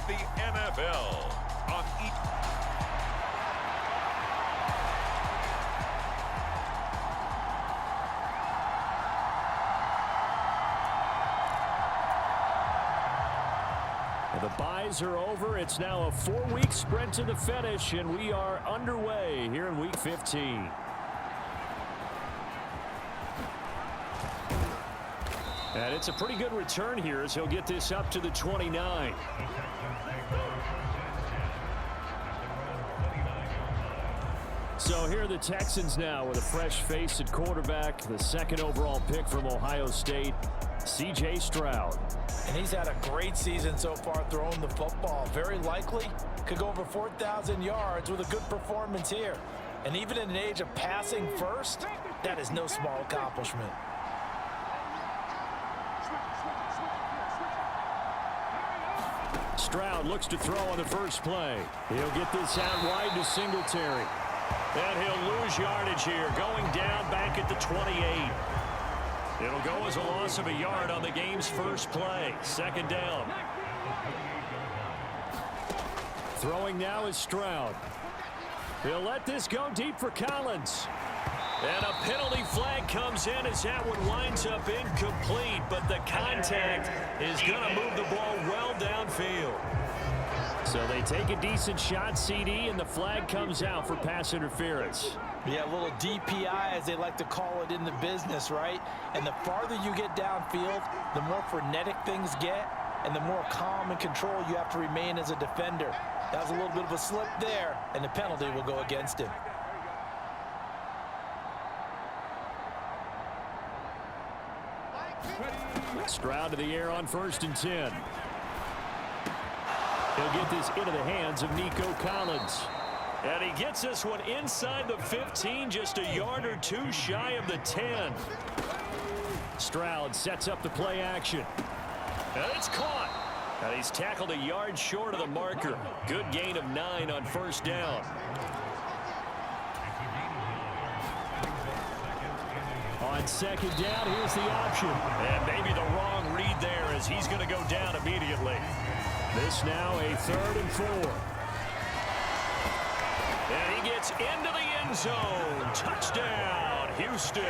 of the NFL on The byes are over. It's now a 4-week sprint to the finish, and we are underway here in Week 15. And it's a pretty good return here as he'll get this up to the 29. So here are the Texans now with a fresh face at quarterback, the second overall pick from Ohio State, C.J. Stroud. And he's had a great season so far throwing the football. Very likely could go over 4,000 yards with a good performance here. And even in an age of passing first, that is no small accomplishment. Stroud looks to throw on the first play. He'll get this out wide to Singletary. And he'll lose yardage here, going down back at the 28. It'll go as a loss of a yard on the game's first play. Second down. Throwing now is Stroud. He'll let this go deep for Collins. And a penalty flag comes in as that one winds up incomplete, but the contact is going to move the ball well downfield. So they take a decent shot, CD, and the flag comes out for pass interference. Yeah, a little DPI, as they like to call it in the business, right? And the farther you get downfield, the more frenetic things get, and the more calm and control you have to remain as a defender. That was a little bit of a slip there, and the penalty will go against him. Stroud to the air on 1st and 10. He'll get this into the hands of Nico Collins. And he gets this one inside the 15, just a yard or two shy of the 10. Stroud sets up the play action. And it's caught. And he's tackled a yard short of the marker. Good gain of 9 on 1st down. On 2nd down, here's the option. And maybe the wrong read there as he's going to go down immediately. This now a 3rd and 4. And he gets into the end zone. Touchdown, Houston.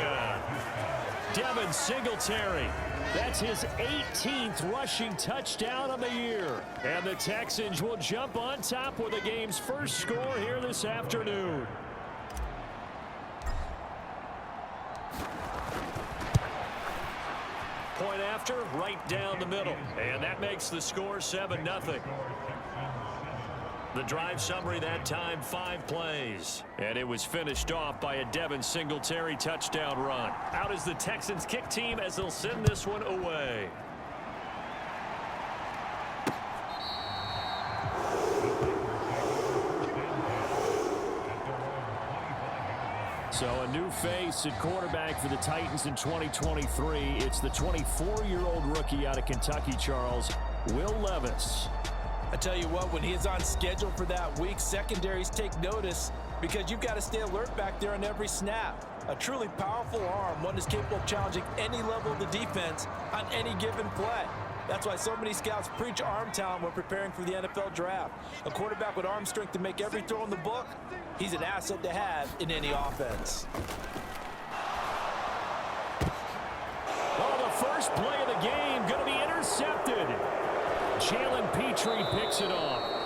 Devin Singletary. That's his 18th rushing touchdown of the year. And the Texans will jump on top with the game's first score here this afternoon. Point after, right down the middle. And that makes the score 7-0. The drive summary that time, 5 plays. And it was finished off by a Devin Singletary touchdown run. Out is the Texans kick team as they'll send this one away. So a new face at quarterback for the Titans in 2023. It's the 24-year-old rookie out of Kentucky, Charles, Will Levis. I tell you what, when he is on schedule for that week, secondaries take notice because you've got to stay alert back there on every snap. A truly powerful arm, one is capable of challenging any level of the defense on any given play. That's why so many scouts preach arm talent when preparing for the NFL draft. A quarterback with arm strength to make every throw in the book, he's an asset to have in any offense. Well, the first play of the game going to be intercepted. Jalen Petrie picks it off.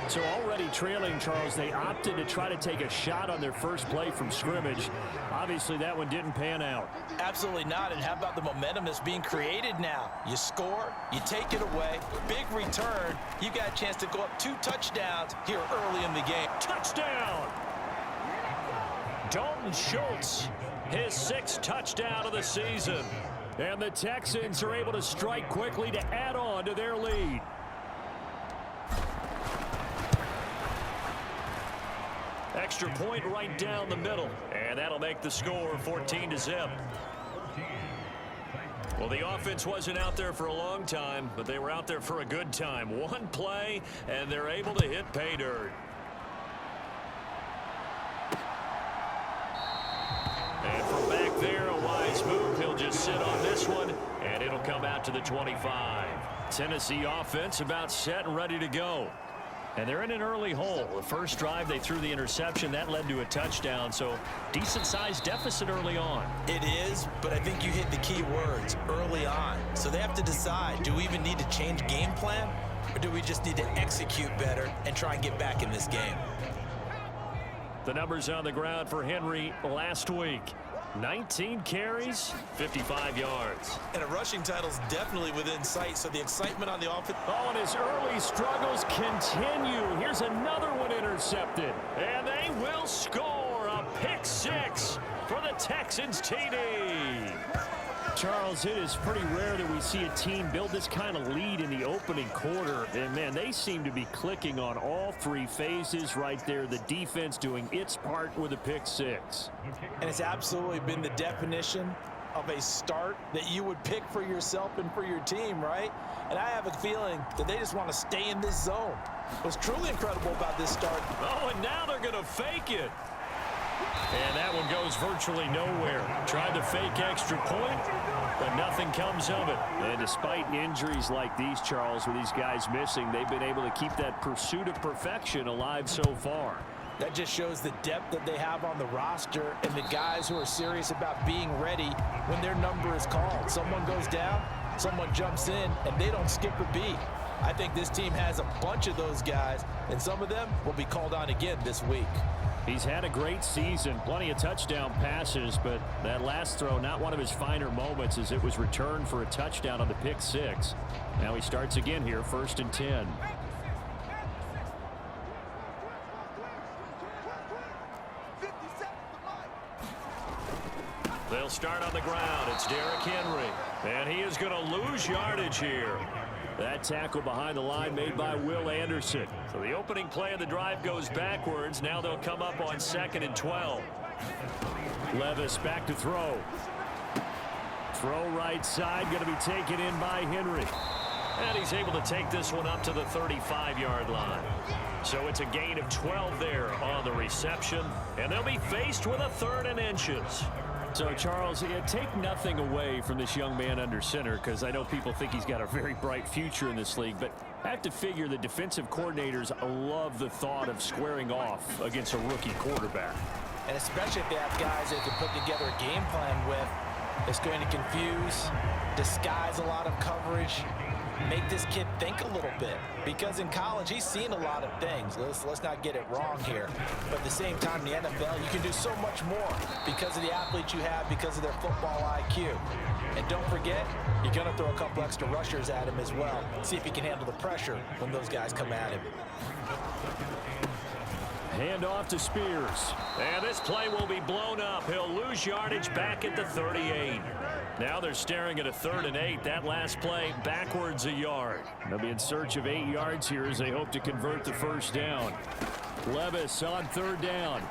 So already trailing, Charles, they opted to try to take a shot on their first play from scrimmage. Obviously, that one didn't pan out. Absolutely not. And how about the momentum that's being created now? You score, you take it away, big return. You got a chance to go up 2 touchdowns here early in the game. Touchdown! Dalton Schultz, his 6th touchdown of the season. And the Texans are able to strike quickly to add on to their lead. Extra point right down the middle. And that'll make the score 14-0. Well, the offense wasn't out there for a long time, but they were out there for a good time. One play, and they're able to hit pay dirt. And from back there, a wise move. He'll just sit on this one, and it'll come out to the 25. Tennessee offense about set and ready to go. And they're in an early hole. The first drive, they threw the interception. That led to a touchdown, so decent-sized deficit early on. It is, but I think you hit the key words, early on. So they have to decide, do we even need to change game plan, or do we just need to execute better and try and get back in this game? The numbers on the ground for Henry last week. 19 carries, 55 yards. And a rushing title's definitely within sight, so the excitement on the offense. Oh, and his early struggles continue. Here's another one intercepted. And they will score a pick six for the Texans TD. Charles, it is pretty rare that we see a team build this kind of lead in the opening quarter. And, man, they seem to be clicking on all three phases right there. The defense doing its part with a pick six. And it's absolutely been the definition of a start that you would pick for yourself and for your team, right? And I have a feeling that they just want to stay in this zone. What's truly incredible about this start. Oh, and now they're going to fake it. And that one goes virtually nowhere. Tried to fake extra point, but nothing comes of it. And despite injuries like these, Charles, with these guys missing, they've been able to keep that pursuit of perfection alive so far. That just shows the depth that they have on the roster and the guys who are serious about being ready when their number is called. Someone goes down, someone jumps in, and they don't skip a beat. I think this team has a bunch of those guys, and some of them will be called on again this week. He's had a great season, plenty of touchdown passes, but that last throw, not one of his finer moments as it was returned for a touchdown on the pick six. Now he starts again here, 1st and 10. They'll start on the ground. It's Derrick Henry, and he is going to lose yardage here. That tackle behind the line made by Will Anderson. So the opening play of the drive goes backwards. Now they'll come up on 2nd and 12. Levis back to throw. Throw right side, going to be taken in by Henry. And he's able to take this one up to the 35-yard line. So it's a gain of 12 there on the reception. And they'll be faced with a 3rd and inches. So, Charles, take nothing away from this young man under center, because I know people think he's got a very bright future in this league, but I have to figure the defensive coordinators love the thought of squaring off against a rookie quarterback. And especially if they have guys they can put together a game plan with that's going to confuse, disguise a lot of coverage, make this kid think a little bit. Because in college, he's seen a lot of things. Let's not get it wrong here. But at the same time, in the NFL, you can do so much more because of the athletes you have, because of their football IQ. And don't forget, you're going to throw a couple extra rushers at him as well. See if he can handle the pressure when those guys come at him. Hand off to Spears. And this play will be blown up. He'll lose yardage back at the 38. Now they're staring at a 3rd and 8. That last play backwards a yard. They'll be in search of 8 yards here as they hope to convert the 1st down. Levis on 3rd down.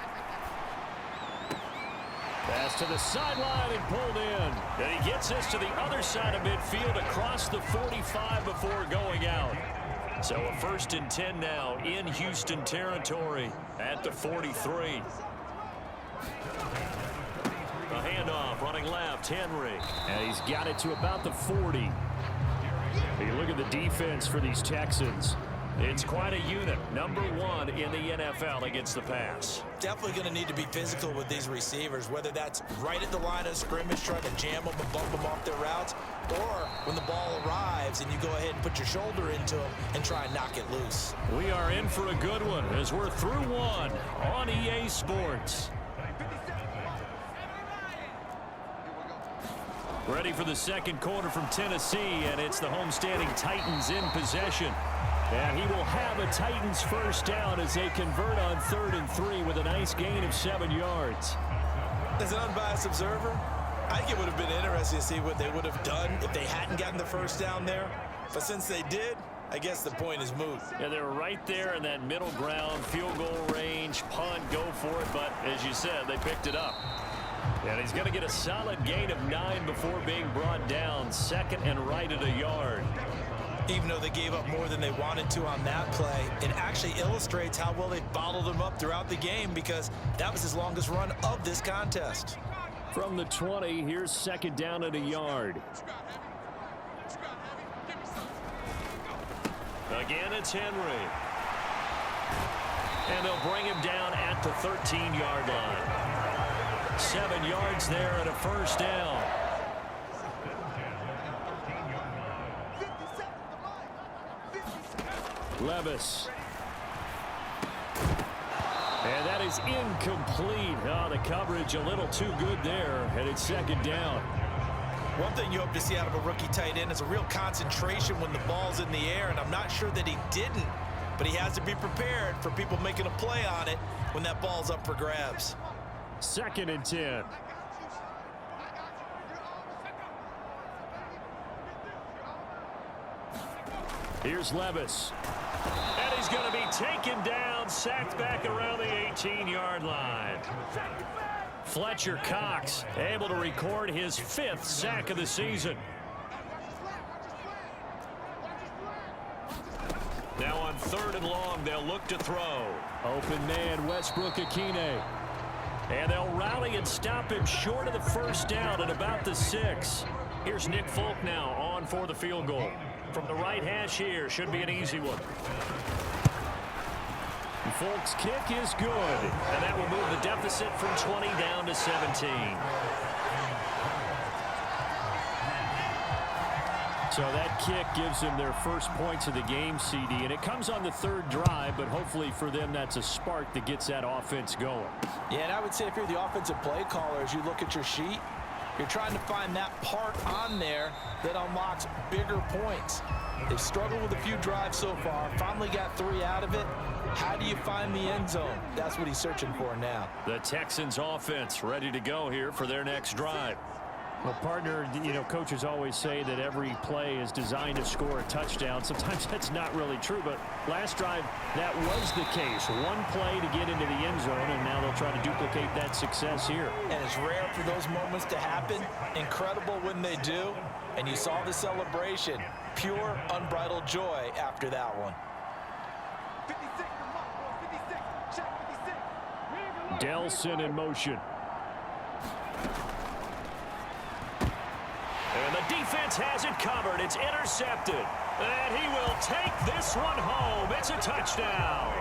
Pass to the sideline and pulled in. And he gets this to the other side of midfield across the 45 before going out. So a 1st and 10 now in Houston territory at the 43. A handoff, running left, Henry. And he's got it to about the 40. You look at the defense for these Texans. It's quite a unit. Number 1 in the NFL against the pass. Definitely going to need to be physical with these receivers, whether that's right at the line of scrimmage, trying to jam them and bump them off their routes, or when the ball arrives and you go ahead and put your shoulder into them and try and knock it loose. We are in for a good one as we're through one on EA Sports. Ready for the 2nd quarter from Tennessee, and it's the homestanding Titans in possession. And he will have a Titans 1st down as they convert on 3rd and 3 with a nice gain of 7 yards. As an unbiased observer, I think it would have been interesting to see what they would have done if they hadn't gotten the 1st down there. But since they did, I guess the point is moot. Yeah, they were right there in that middle ground, field goal range, punt, go for it. But as you said, they picked it up. And he's going to get a solid gain of 9 before being brought down. 2nd and right at a yard. Even though they gave up more than they wanted to on that play, it actually illustrates how well they bottled them up throughout the game, because that was his longest run of this contest. From the 20, here's 2nd down at a yard. Again, it's Henry. And they'll bring him down at the 13-yard line. 7 yards there and a first down. Levis. And that is incomplete. Oh, the coverage a little too good there, and it's second down. One thing you hope to see out of a rookie tight end is a real concentration when the ball's in the air, and I'm not sure that he didn't, but he has to be prepared for people making a play on it when that ball's up for grabs. 2nd and 10. Here's Levis. And he's going to be taken down, sacked back around the 18-yard line. Fletcher Cox able to record his 5th sack of the season. Now on 3rd and long, they'll look to throw. Open man, Westbrook Akine. And they'll rally and stop him short of the first down at about the 6. Here's Nick Folk now on for the field goal. From the right hash here, should be an easy one. Folk's kick is good, and that will move the deficit from 20 down to 17. So that kick gives them their first points of the game, CD, and it comes on the 3rd drive, but hopefully for them that's a spark that gets that offense going. Yeah, and I would say if you're the offensive play caller, as you look at your sheet, you're trying to find that part on there that unlocks bigger points. They've struggled with a few drives so far, finally got 3 out of it. How do you find the end zone? That's what he's searching for now. The Texans offense ready to go here for their next drive. Well, partner, you know, coaches always say that every play is designed to score a touchdown. Sometimes that's not really true, but last drive, that was the case. One play to get into the end zone, and now they'll try to duplicate that success here. And it's rare for those moments to happen. Incredible when they do. And you saw the celebration. Pure, unbridled joy after that one. Delson in motion. And the defense has it covered. It's intercepted. And he will take this one home. It's a touchdown.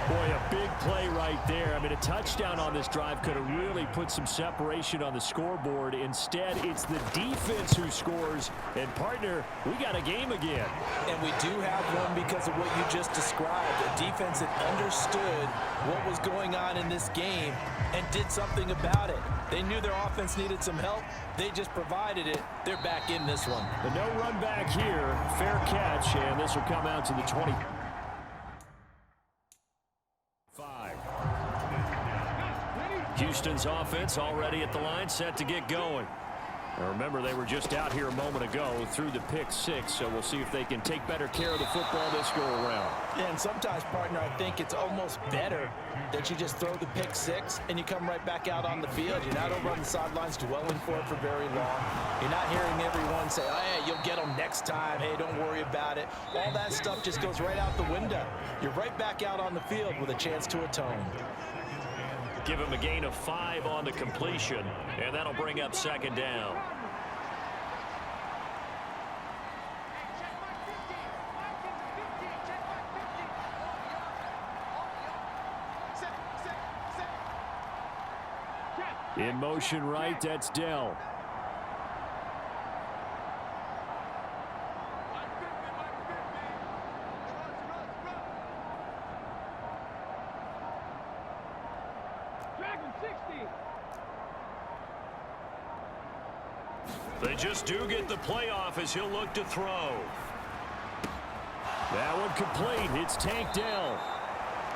Boy, a big play right there. I mean, a touchdown on this drive could have really put some separation on the scoreboard. Instead, it's the defense who scores. And, partner, we got a game again. And we do have one because of what you just described. A defense that understood what was going on in this game and did something about it. They knew their offense needed some help. They just provided it. They're back in this one. The no run back here. Fair catch, and this will come out to the 20. Houston's offense already at the line, set to get going. Now remember, they were just out here a moment ago through the pick 6, so we'll see if they can take better care of the football this go-around. Yeah, and sometimes, partner, I think it's almost better that you just throw the pick 6 and you come right back out on the field. You're not over on the sidelines dwelling for it for very long. You're not hearing everyone say, oh, hey, you'll get them next time. Hey, don't worry about it. All that stuff just goes right out the window. You're right back out on the field with a chance to atone. Give him a gain of 5 on the completion, and that'll bring up 2nd down. In motion right, that's Dell. They just do get the playoff as he'll look to throw. That one complete. It's Tank Dell.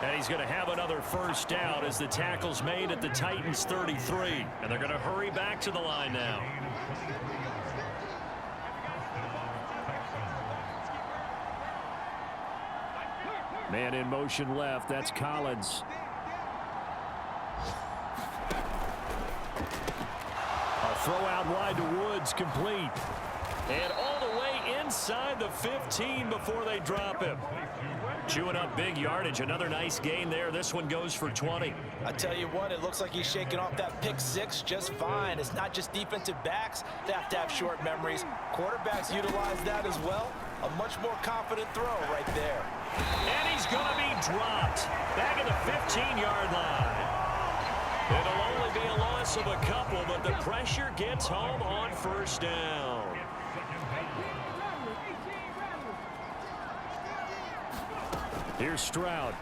And he's going to have another first down as the tackle's made at the Titans 33. And they're going to hurry back to the line now. Man in motion left. That's Collins. Throw out wide to Woods, complete. And all the way inside the 15 before they drop him. Chewing up big yardage. Another nice gain there. This one goes for 20. I tell you what, it looks like he's shaking off that pick 6 just fine. It's not just defensive backs that have to have short memories. Quarterbacks utilize that as well. A much more confident throw right there. And he's going to be dropped back at the 15-yard line. It'll only be a loss of a couple, but the pressure gets home on first down. Here's Stroud.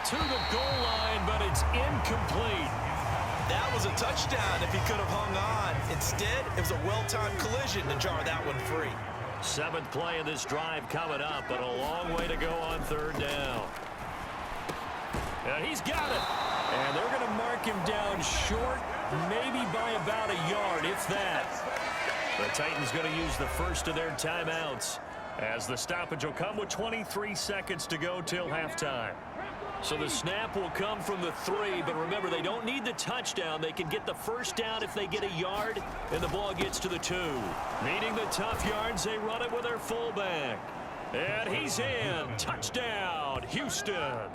To the goal line, but it's incomplete. That was a touchdown if he could have hung on. Instead, it was a well-timed collision to jar that one free. 7th play of this drive coming up, but a long way to go on third down. And he's got it. And they're going to mark him down short, maybe by about a yard, if that. The Titans going to use the first of their timeouts, as the stoppage will come with 23 seconds to go till halftime. So the snap will come from the 3, but remember, they don't need the touchdown. They can get the first down if they get a yard, and the ball gets to the 2. Needing the tough yards, they run it with their fullback. And he's in. Touchdown, Houston.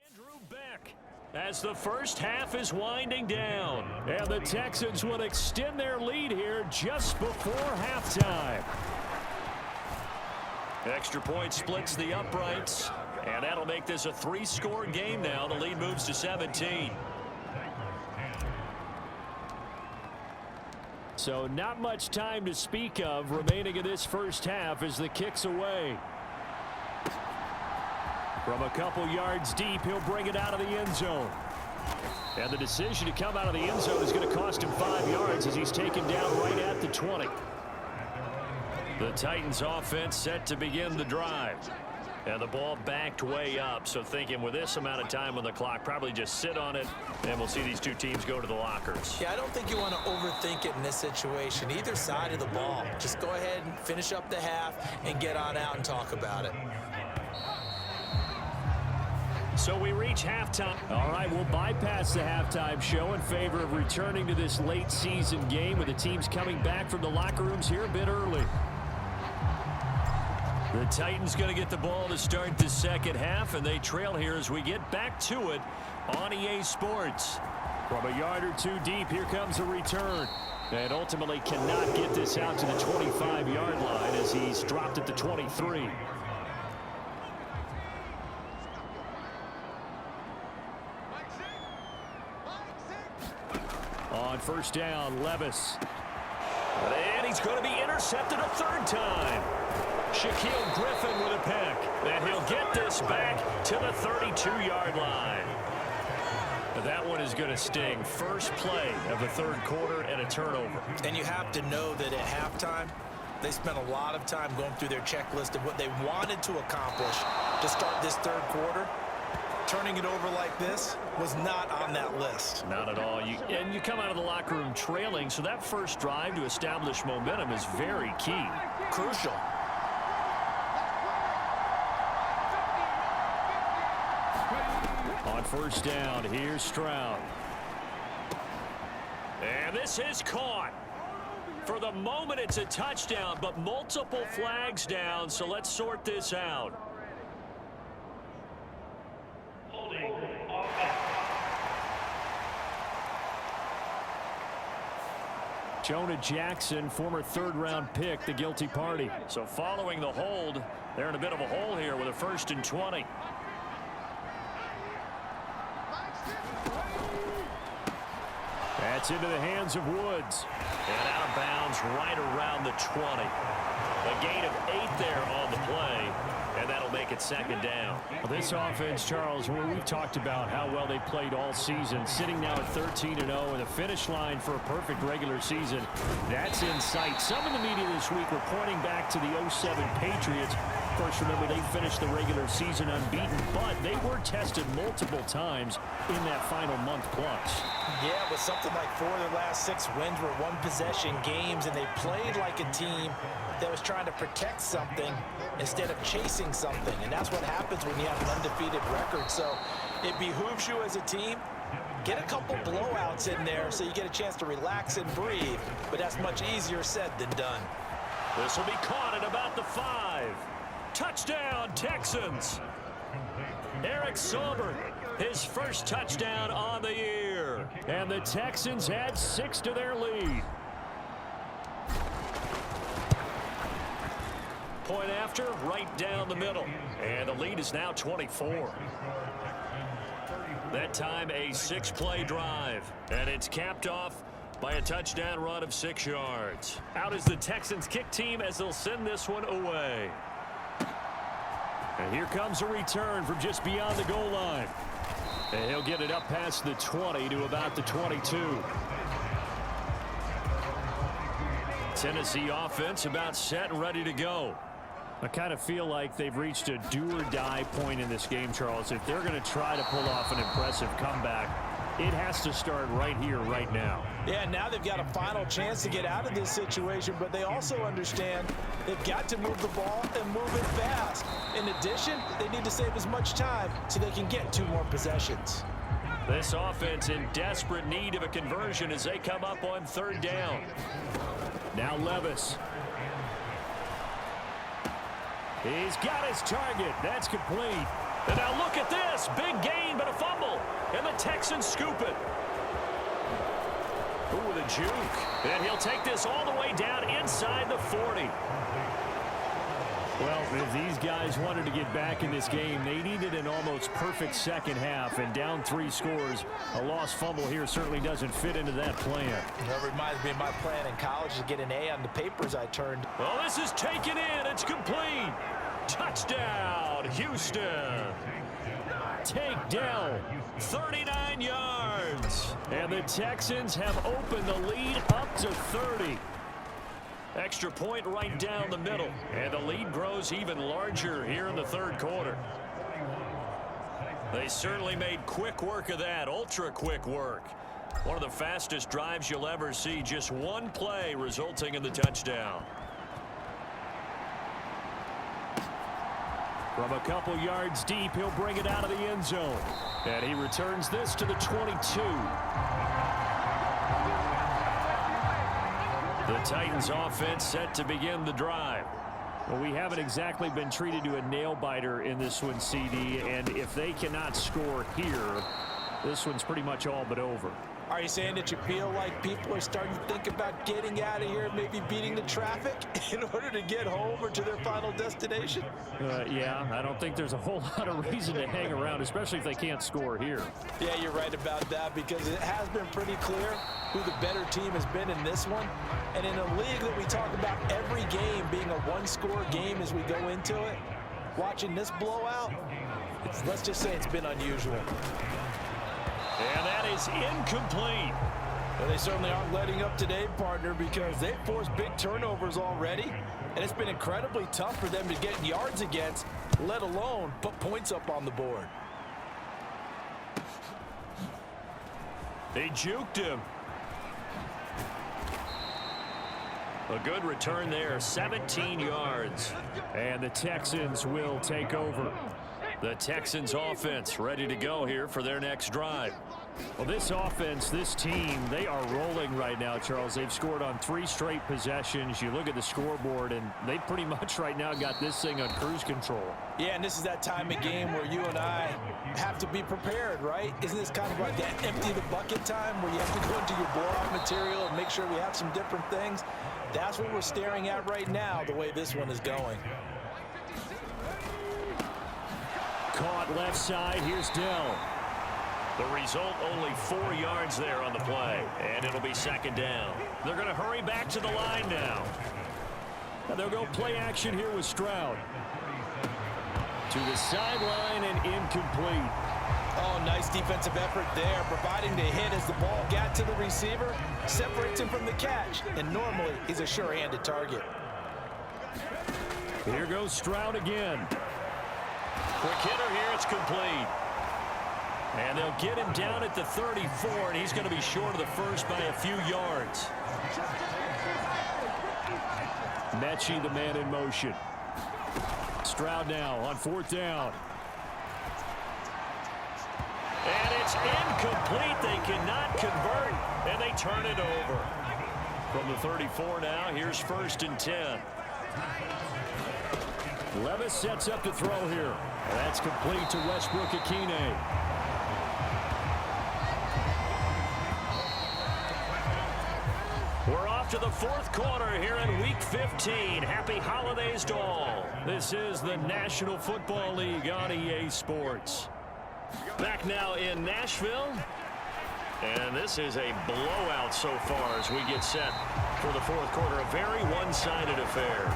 Andrew Beck, as the first half is winding down. And the Texans will extend their lead here just before halftime. Extra point splits the uprights, and that'll make this a 3-score game now. The lead moves to 17. So not much time to speak of remaining in this first half as the kick's away. From a couple yards deep, he'll bring it out of the end zone. And the decision to come out of the end zone is going to cost him 5 yards as he's taken down right at the 20. The Titans offense set to begin the drive. And the ball backed way up, so thinking with this amount of time on the clock, probably just sit on it, and we'll see these two teams go to the lockers. Yeah, I don't think you want to overthink it in this situation. Either side of the ball. Just go ahead and finish up the half and get on out and talk about it. So we reach halftime. All right, we'll bypass the halftime show in favor of returning to this late season game with the teams coming back from the locker rooms here a bit early. The Titans going to get the ball to start the second half, and they trail here as we get back to it on EA Sports. From a yard or two deep, here comes a return. And ultimately cannot get this out to the 25-yard line as he's dropped at the 23. On first down, Levis. And he's going to be intercepted a third time. Shaquille Griffin with a pick. And he'll get this back to the 32-yard line. That one is going to sting. First play of the third quarter and a turnover. And you have to know that at halftime, they spent a lot of time going through their checklist of what they wanted to accomplish to start this third quarter. Turning it over like this was not on that list. Not at all. And you come out of the locker room trailing, so that first drive to establish momentum is very key. Crucial. On first down, here's Stroud. And this is caught. For the moment, it's a touchdown, but multiple flags down, so let's sort this out. Jonah Jackson, former third-round pick, the guilty party. So following the hold, they're in a bit of a hole here with a 1st and 20. That's into the hands of Woods. And out of bounds right around the 20. A gain of 8 there on the play. And that'll make it second down. Well, this offense, Charles, we've talked about how well they played all season, sitting now at 13-0 and a finish line for a perfect regular season. That's in sight. Some in the media this week were pointing back to the 07 Patriots. Of course, remember, they finished the regular season unbeaten, but they were tested multiple times in that final month plus. Yeah, with something like 4 of their last 6 wins were one-possession games, and they played like a team that was trying to protect something instead of chasing something. And that's what happens when you have an undefeated record. So it behooves you as a team, get a couple blowouts in there so you get a chance to relax and breathe. But that's much easier said than done. This will be caught at about the 5. Touchdown, Texans. Eric Sauber, his first touchdown on the year. And the Texans add 6 to their lead. point after, right down the middle. And the lead is now 24. That time a 6-play drive. And it's capped off by a touchdown run of 6 yards. Out is the Texans kick team as they'll send this one away. And here comes a return from just beyond the goal line. And he'll get it up past the 20 to about the 22. Tennessee offense about set and ready to go. I kind of feel like they've reached a do-or-die point in this game, Charles. If they're going to try to pull off an impressive comeback, it has to start right here, right now. Yeah, now they've got a final chance to get out of this situation, but they also understand they've got to move the ball and move it fast. In addition, they need to save as much time so they can get 2 more possessions. This offense in desperate need of a conversion as they come up on 3rd down. Now Levis. He's got his target. That's complete. And now look at this. Big gain, but a fumble. And the Texans scoop it. Ooh, the juke. And he'll take this all the way down inside the 40. Well, if these guys wanted to get back in this game, they needed an almost perfect second half. And down 3 scores, a lost fumble here certainly doesn't fit into that plan. That reminds me of my plan in college to get an A on the papers I turned. Well, this is taken in. It's complete. Touchdown, Houston. Takedown, 39 yards. And the Texans have opened the lead up to 30. Extra point right down the middle. And the lead grows even larger here in the 3rd quarter. They certainly made quick work of that, ultra quick work. One of the fastest drives you'll ever see. Just 1 play resulting in the touchdown. From a couple yards deep, he'll bring it out of the end zone. And he returns this to the 22. The Titans offense set to begin the drive. Well, we haven't exactly been treated to a nail-biter in this one, CD. And if they cannot score here, this one's pretty much all but over. Are you saying that you feel like people are starting to think about getting out of here, maybe beating the traffic in order to get home or to their final destination? Yeah, I don't think there's a whole lot of reason to hang around, especially if they can't score here. Yeah, you're right about that because it has been pretty clear who the better team has been in this one. And in a league that we talk about every game being a 1-score game as we go into it, watching this blowout, let's just say it's been unusual. And that is incomplete. Well, they certainly aren't letting up today, partner, because they've forced big turnovers already. And it's been incredibly tough for them to get yards against, let alone put points up on the board. They juked him. A good return there, 17 yards. And the Texans will take over. The Texans offense ready to go here for their next drive. Well, this offense, this team, they are rolling right now, Charles. They've scored on 3 straight possessions. You look at the scoreboard, and they pretty much right now got this thing on cruise control. Yeah, and this is that time of game where you and I have to be prepared, right? Isn't this kind of like that empty the bucket time where you have to go into your blowout material and make sure we have some different things? That's what we're staring at right now, the way this one is going. Caught left side. Here's Dell. The result, only 4 yards there on the play. And it'll be 2nd down. They're going to hurry back to the line now. And they'll go play action here with Stroud. To the sideline and incomplete. Oh, nice defensive effort there, providing the hit as the ball got to the receiver, separates him from the catch, and normally he's a sure-handed target. Here goes Stroud again. Quick hitter here, it's complete. And they'll get him down at the 34, and he's going to be short of the first by a few yards. Mechie, the man in motion. Stroud now on 4th down. And it's incomplete. They cannot convert, and they turn it over. From the 34 now, here's 1st and 10. Levis sets up to throw here. That's complete to Westbrook-Akine. We're off to the fourth quarter here in Week 15. Happy holidays to all. This is the National Football League on EA Sports. Back now in Nashville. And this is a blowout so far as we get set for the fourth quarter. A very one-sided affair.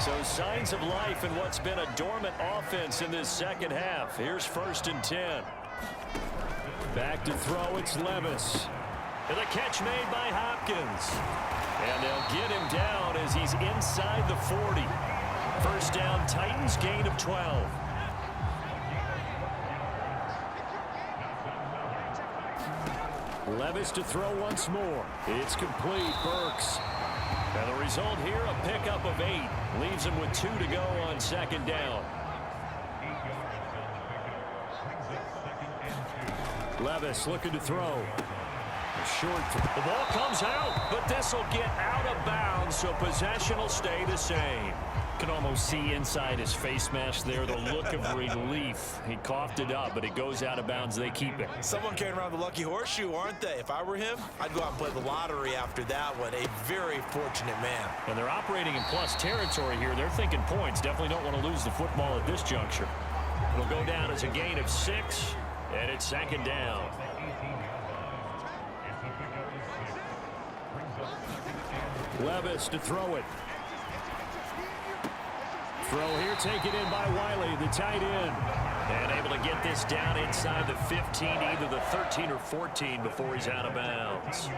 So signs of life in what's been a dormant offense in this second half. Here's 1st and 10. Back to throw, it's Levis. And the catch made by Hopkins. And they'll get him down as he's inside the 40. First down, Titans, gain of 12. Levis to throw once more. It's complete, Burks. And the result here, a pickup of 8. Leaves him with 2 to go on 2nd down. Levis looking to throw. Short. The ball comes out, but this will get out of bounds, so possession will stay the same. Can almost see inside his face mask there the look of relief. He coughed it up, but it goes out of bounds. They keep it. Someone carrying around the lucky horseshoe, aren't they? If I were him, I'd go out and play the lottery after that one. A very fortunate man. And they're operating in plus territory here. They're thinking points. Definitely don't want to lose the football at this juncture. It'll go down as a gain of 6, and it's 2nd down. Levis to throw it. Throw here taken in by Wiley, the tight end. And able to get this down inside the 15, either the 13 or 14 before he's out of bounds.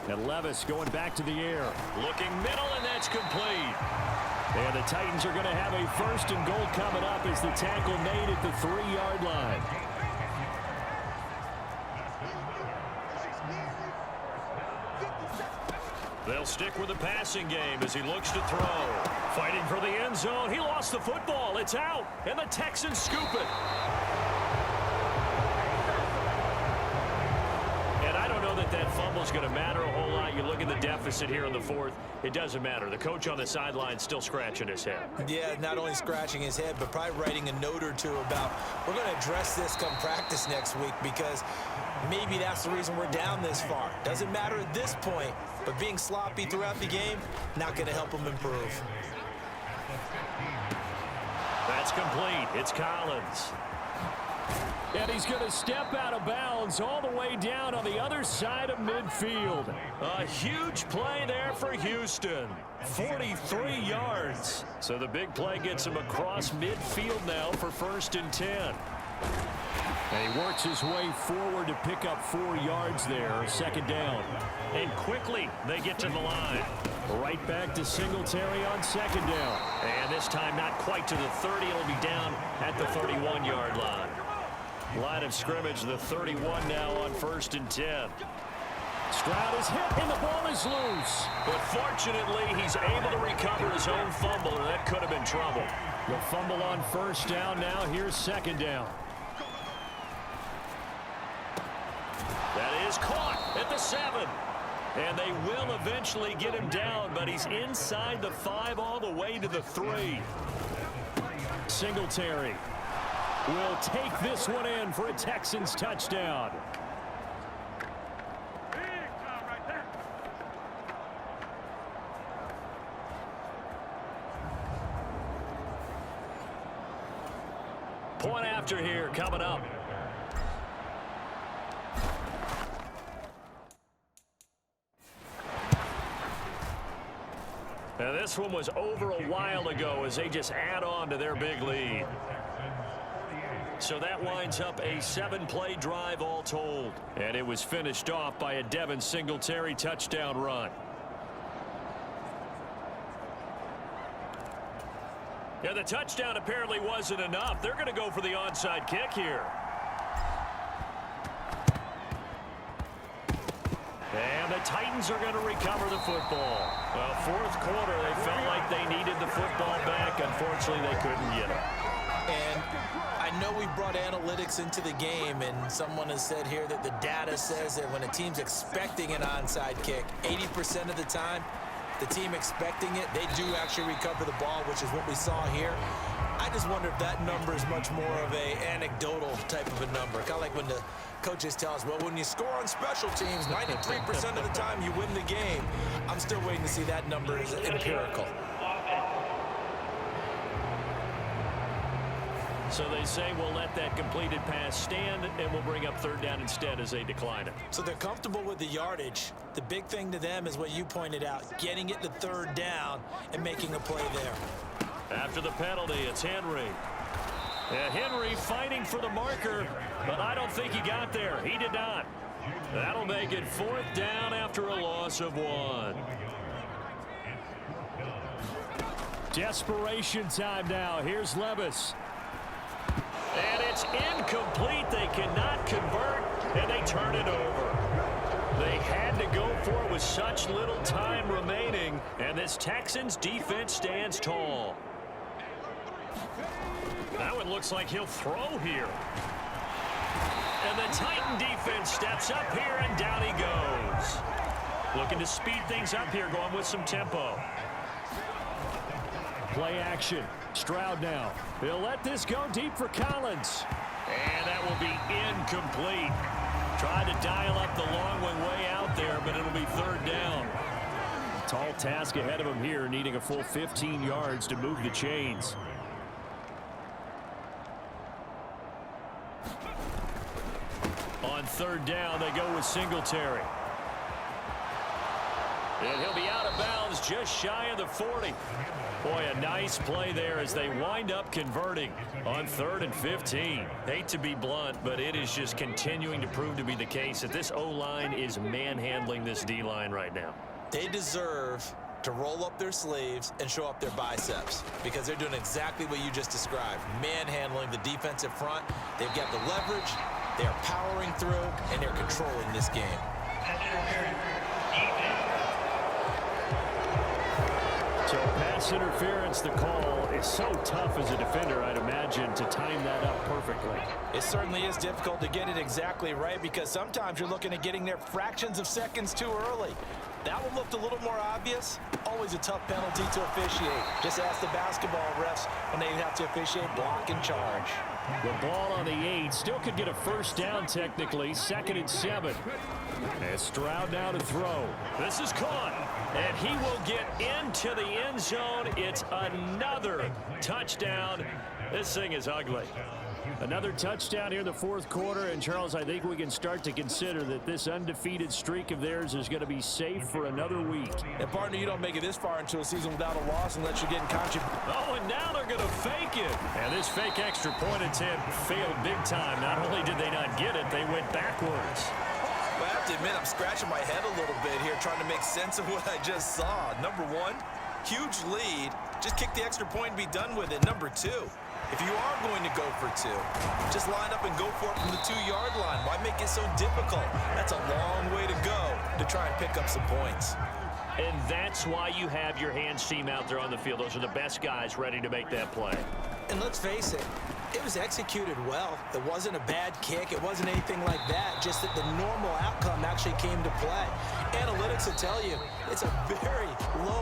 And Levis going back to the air. Looking middle, and that's complete. And the Titans are going to have a 1st and goal coming up as the tackle made at the 3-yard line. They'll stick with the passing game as he looks to throw. Fighting for the end zone. He lost the football. It's out. And the Texans scoop it. And I don't know that fumble's going to matter a whole lot. You look at the deficit here in the 4th. It doesn't matter. The coach on the sideline still scratching his head. Yeah, not only scratching his head, but probably writing a note or two about, we're going to address this come practice next week, because maybe that's the reason we're down this far. Doesn't matter at this point, but being sloppy throughout the game, not going to help him improve. That's complete. It's Collins. And he's going to step out of bounds all the way down on the other side of midfield. A huge play there for Houston. 43 yards. So the big play gets him across midfield now for 1st and 10. And he works his way forward to pick up 4 yards there, 2nd down. And quickly they get to the line. Right back to Singletary on 2nd down. And this time not quite to the 30. It'll be down at the 31-yard line. Line of scrimmage, the 31 now on 1st and 10. Stroud is hit and the ball is loose. But fortunately, he's able to recover his own fumble, or that could have been trouble. The fumble on 1st down now. Here's 2nd down. That is caught at the 7. And they will eventually get him down, but he's inside the 5 all the way to the 3. Singletary will take this one in for a Texans touchdown. Point after here coming up. Now this one was over a while ago as they just add on to their big lead. So that winds up a 7-play drive all told. And it was finished off by a Devin Singletary touchdown run. Yeah, the touchdown apparently wasn't enough. They're going to go for the onside kick here. And the Titans are going to recover the football. Well, 4th quarter, they felt like they needed the football back. Unfortunately, they couldn't get it. And I know we brought analytics into the game, and someone has said here that the data says that when a team's expecting an onside kick, 80% of the time, the team expecting it, they do actually recover the ball, which is what we saw here. I just wonder if that number is much more of a anecdotal type of a number. Kind of like when the coaches tell us, well, when you score on special teams, 93% of the time you win the game. I'm still waiting to see that number is empirical. So they say we'll let that completed pass stand, and we'll bring up third down instead as they decline it. So they're comfortable with the yardage. The big thing to them is what you pointed out, getting it to third down and making a play there. After the penalty, it's Henry. And Henry fighting for the marker, but I don't think he got there. He did not. That'll make it fourth down after a loss of 1. Desperation time now. Here's Levis. And it's incomplete. They cannot convert, and they turn it over. They had to go for it with such little time remaining, and this Texans defense stands tall. That one looks like he'll throw here. And the Titan defense steps up here, and down he goes. Looking to speed things up here, going with some tempo. Play action. Stroud now. They'll let this go deep for Collins. And that will be incomplete. Tried to dial up the long one way out there, but it'll be third down. Tall task ahead of him here, needing a full 15 yards to move the chains. On third down, they go with Singletary. And he'll be out of bounds just shy of the 40. Boy, a nice play there as they wind up converting on 3rd and 15. Hate to be blunt, but it is just continuing to prove to be the case that this O-line is manhandling this D-line right now. They deserve to roll up their sleeves and show up their biceps because they're doing exactly what you just described, manhandling the defensive front. They've got the leverage, they're powering through, and they're controlling this game. So pass interference, the call is so tough as a defender, I'd imagine, to time that up perfectly. It certainly is difficult to get it exactly right because sometimes you're looking at getting there fractions of seconds too early. That one looked a little more obvious. Always a tough penalty to officiate. Just ask the basketball refs when they have to officiate block and charge. The ball on the 8 still could get a first down technically. 2nd and 7. And Stroud now to throw. This is caught. And he will get into the end zone. It's another touchdown. This thing is ugly. Another touchdown here in the 4th quarter. And, Charles, I think we can start to consider that this undefeated streak of theirs is going to be safe for another week. And, partner, you don't make it this far into a season without a loss unless you're getting contribution. Oh, and now they're going to fake it. And this fake extra point attempt failed big time. Not only did they not get it, they went backwards. Well, I have to admit, I'm scratching my head a little bit here trying to make sense of what I just saw. Number 1, huge lead. Just kick the extra point and be done with it. Number 2, if you are going to go for 2, just line up and go for it from the 2-yard line. Why make it so difficult? That's a long way to go to try and pick up some points. And that's why you have your hands team out there on the field. Those are the best guys ready to make that play. And let's face it, it was executed well. It wasn't a bad kick. It wasn't anything like that. Just that the normal outcome actually came to play. Analytics will tell you it's a very low